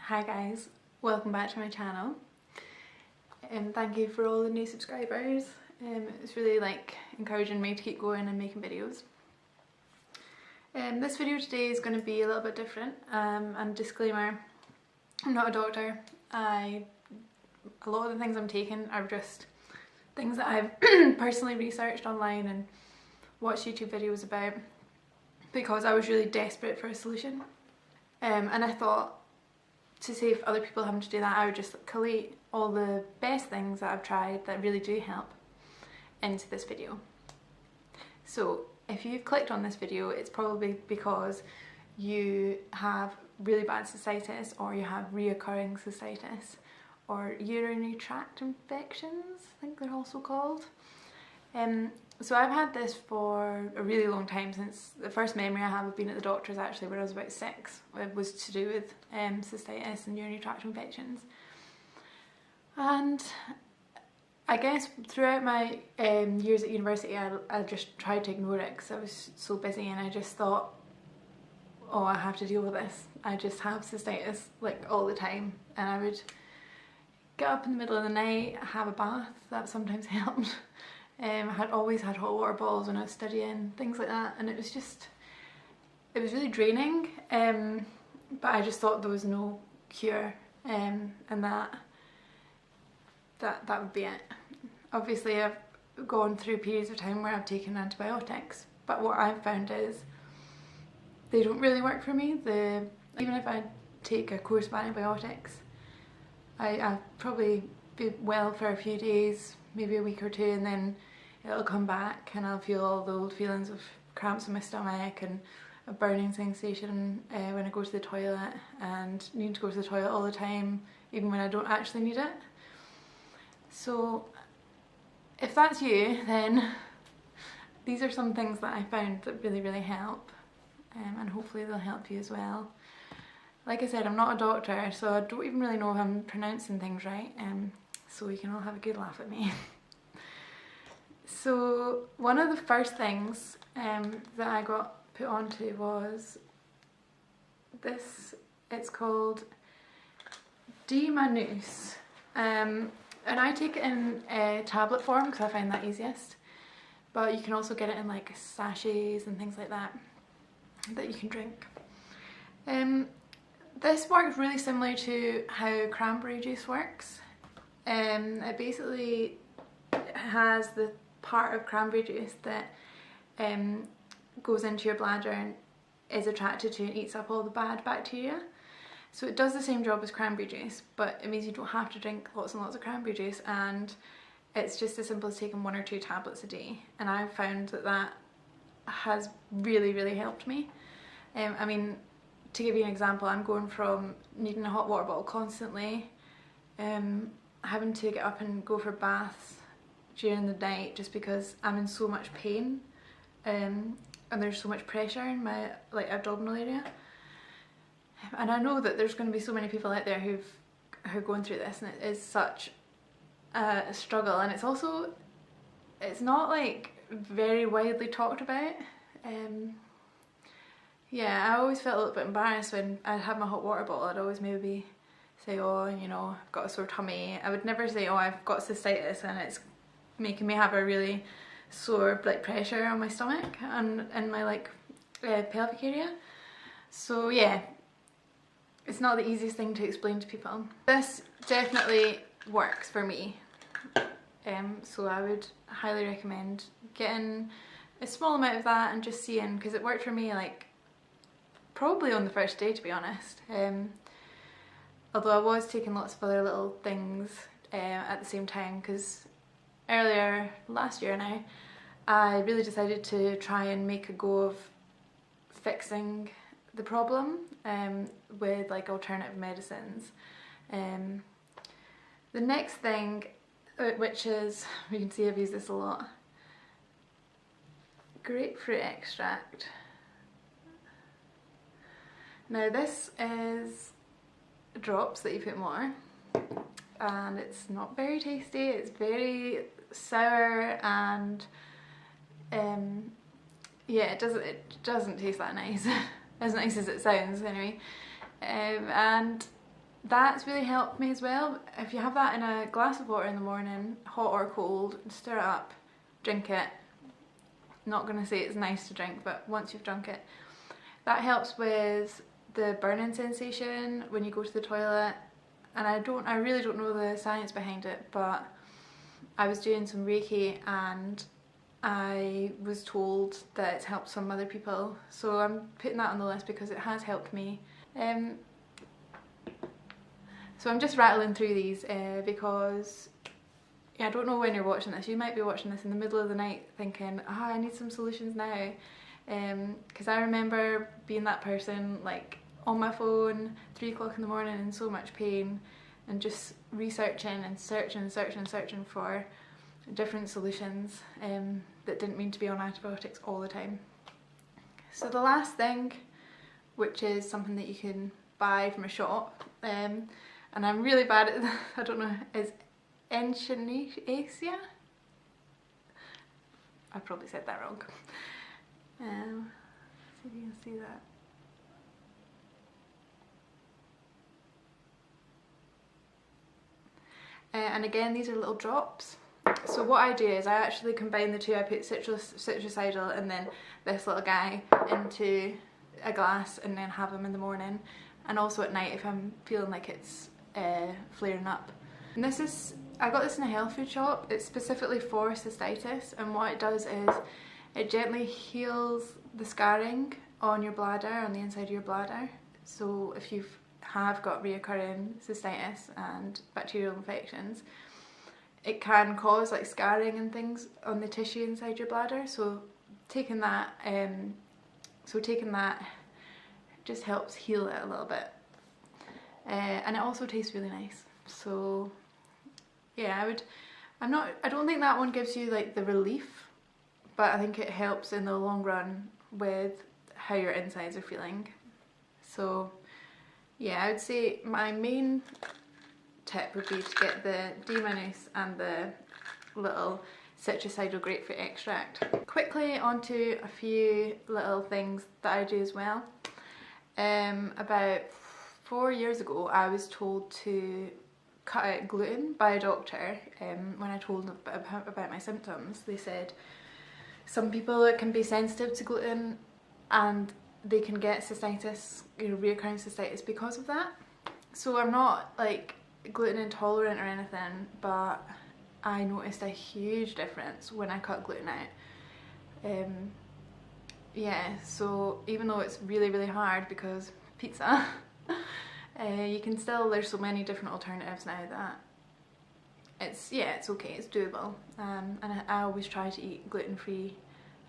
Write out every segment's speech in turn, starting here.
Hi guys, welcome back to my channel and thank you for all the new subscribers. It's really encouraging me to keep going and making videos. This video today is going to be a little bit different, and disclaimer, I'm not a doctor. A lot of the things I'm taking are just things that I've personally researched online and watched YouTube videos about because I was really desperate for a solution, and I thought to save other people having to do that, I would just collate all the best things that I've tried that really do help into this video. So if you've clicked on this video, it's probably because you have really bad cystitis, or you have reoccurring cystitis, or urinary tract infections, I think they're also called. So I've had this for a really long time. Since the first memory I have of being at the doctor's actually when I was about 6. It was to do with cystitis and urinary tract infections. And I guess throughout my years at university I just tried to ignore it because I was so busy, and I just thought, oh, I have to deal with this. I just have cystitis all the time, and I would get up in the middle of the night, have a bath. That sometimes helped. I had always had hot water bottles when I was studying, things like that, and it was really draining, but I just thought there was no cure, and that would be it. Obviously I've gone through periods of time where I've taken antibiotics, but what I've found is they don't really work for me. Even if I take a course of antibiotics, I'll probably be well for a few days, maybe a week or two, and then it'll come back and I'll feel all the old feelings of cramps in my stomach and a burning sensation when I go to the toilet, and need to go to the toilet all the time even when I don't actually need it. So if that's you, then these are some things that I found that really help, and hopefully they'll help you as well. Like I said, I'm not a doctor, so I don't even really know if I'm pronouncing things right, so you can all have a good laugh at me. So one of the first things that I got put onto was this. It's called D-Manus, and I take it in tablet form because I find that easiest, but you can also get it in sachets and things like that you can drink. This works really similar to how cranberry juice works. It basically has the part of cranberry juice that goes into your bladder and is attracted to and eats up all the bad bacteria. So it does the same job as cranberry juice, but it means you don't have to drink lots and lots of cranberry juice, and it's just as simple as taking 1 or 2 tablets a day. And I've found that has really helped me. I mean, to give you an example, I'm going from needing a hot water bottle constantly, having to get up and go for baths during the night just because I'm in so much pain, and there's so much pressure in my abdominal area. And I know that there's going to be so many people out there who are going through this, and it is such a struggle, and it's not very widely talked about. Yeah, I always felt a little bit embarrassed when I'd have my hot water bottle. I'd always maybe say, oh, I've got a sore tummy. I would never say, oh, I've got cystitis and it's making me have a really sore blood pressure on my stomach and my pelvic area. So yeah, it's not the easiest thing to explain to people. This definitely works for me, so I would highly recommend getting a small amount of that and just seeing, because it worked for me probably on the first day, to be honest. Although I was taking lots of other little things at the same time, because earlier last year now I really decided to try and make a go of fixing the problem with alternative medicines. The next thing, which is, you can see I've used this a lot, grapefruit extract. Now this is drops that you put in water, and it's not very tasty. It's very sour, and yeah, it doesn't taste that nice. As nice as it sounds anyway. And that's really helped me as well. If you have that in a glass of water in the morning, hot or cold, stir it up, drink it. Not going to say it's nice to drink, but once you've drunk it, that helps with the burning sensation when you go to the toilet. And I really don't know the science behind it, but I was doing some Reiki and I was told that it's helped some other people, so I'm putting that on the list because it has helped me. So I'm just rattling through these because I don't know when you're watching this. You might be watching this in the middle of the night thinking, I need some solutions now. Because I remember being that person, like on my phone, 3 o'clock in the morning in so much pain, and just researching and searching for different solutions that didn't mean to be on antibiotics all the time. So the last thing, which is something that you can buy from a shop, and I'm really bad at I don't know, is Echinacea? I probably said that wrong. See if you can see that. And again, these are little drops. So what I do is I actually combine the two. I put citricidal and then this little guy into a glass and then have them in the morning, and also at night if I'm feeling like it's flaring up. And this is, I got this in a health food shop. It's specifically for cystitis, and what it does is it gently heals the scarring on your bladder, on the inside of your bladder. So if you have got reoccurring cystitis and bacterial infections, it can cause like scarring and things on the tissue inside your bladder. So taking that just helps heal it a little bit, and it also tastes really nice. So yeah, I don't think that one gives you like the relief, but I think it helps in the long run with how your insides are feeling. So yeah, I would say my main tip would be to get the D-minus and the little citricidal grapefruit extract. Quickly onto a few little things that I do as well. About 4 years ago I was told to cut out gluten by a doctor. When I told them about my symptoms, they said some people can be sensitive to gluten and they can get cystitis, reoccurring cystitis because of that. So I'm not like gluten intolerant or anything, but I noticed a huge difference when I cut gluten out. Yeah, so even though it's really hard because pizza, you can still, there's so many different alternatives now that it's okay, it's doable. And I always try to eat gluten-free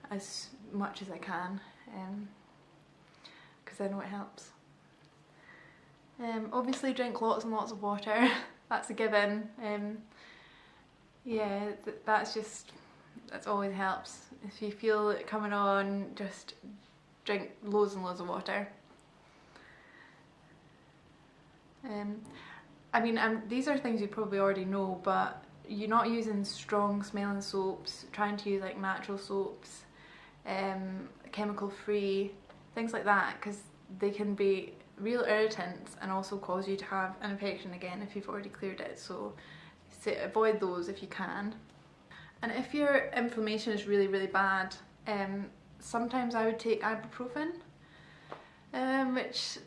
as much as I can, because I know it helps. Obviously drink lots and lots of water, that's a given. Yeah, that's always helps. If you feel it coming on, just drink loads and loads of water. I mean, these are things you probably already know, but you're not using strong smelling soaps, trying to use like natural soaps, chemical free, things like that, because they can be real irritants and also cause you to have an infection again if you've already cleared it. So avoid those if you can. And if your inflammation is really bad, sometimes I would take ibuprofen, which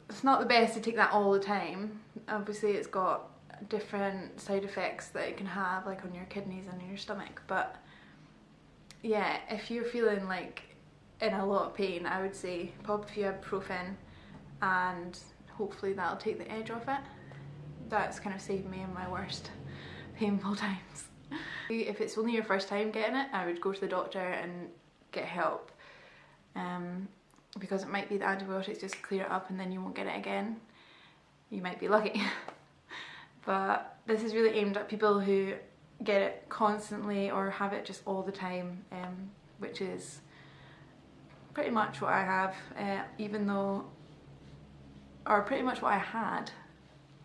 it's not the best to take that all the time. Obviously it's got different side effects that it can have, like on your kidneys and in your stomach, but yeah, if you're feeling like in a lot of pain, I would say pop a few ibuprofen and hopefully that'll take the edge off it. That's kind of saved me in my worst painful times. If it's only your first time getting it, I would go to the doctor and get help, because it might be the antibiotics just clear it up and then you won't get it again. You might be lucky. But this is really aimed at people who get it constantly or have it just all the time, which is pretty much what I have, pretty much what I had,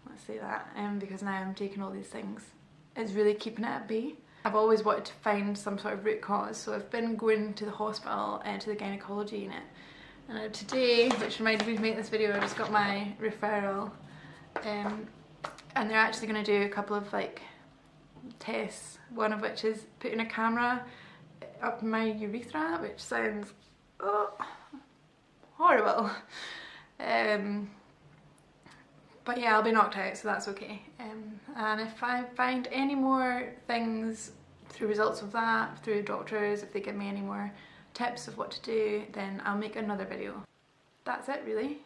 let's say that, because now I'm taking all these things. It's really keeping it at bay. I've always wanted to find some sort of root cause, so I've been going to the hospital, to the gynecology unit. And today, which reminded me to make this video, I just got my referral And they're actually going to do a couple of like tests, one of which is putting a camera up my urethra, which sounds horrible. But yeah, I'll be knocked out, so that's okay. And if I find any more things through results of that, through doctors, if they give me any more tips of what to do, then I'll make another video. That's it really.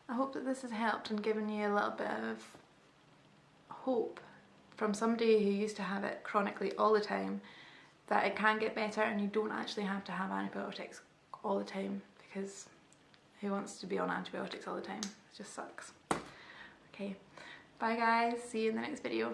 I hope that this has helped and given you a little bit of hope from somebody who used to have it chronically all the time, that it can get better and you don't actually have to have antibiotics all the time, because who wants to be on antibiotics all the time? It just sucks. Okay, bye guys, see you in the next video.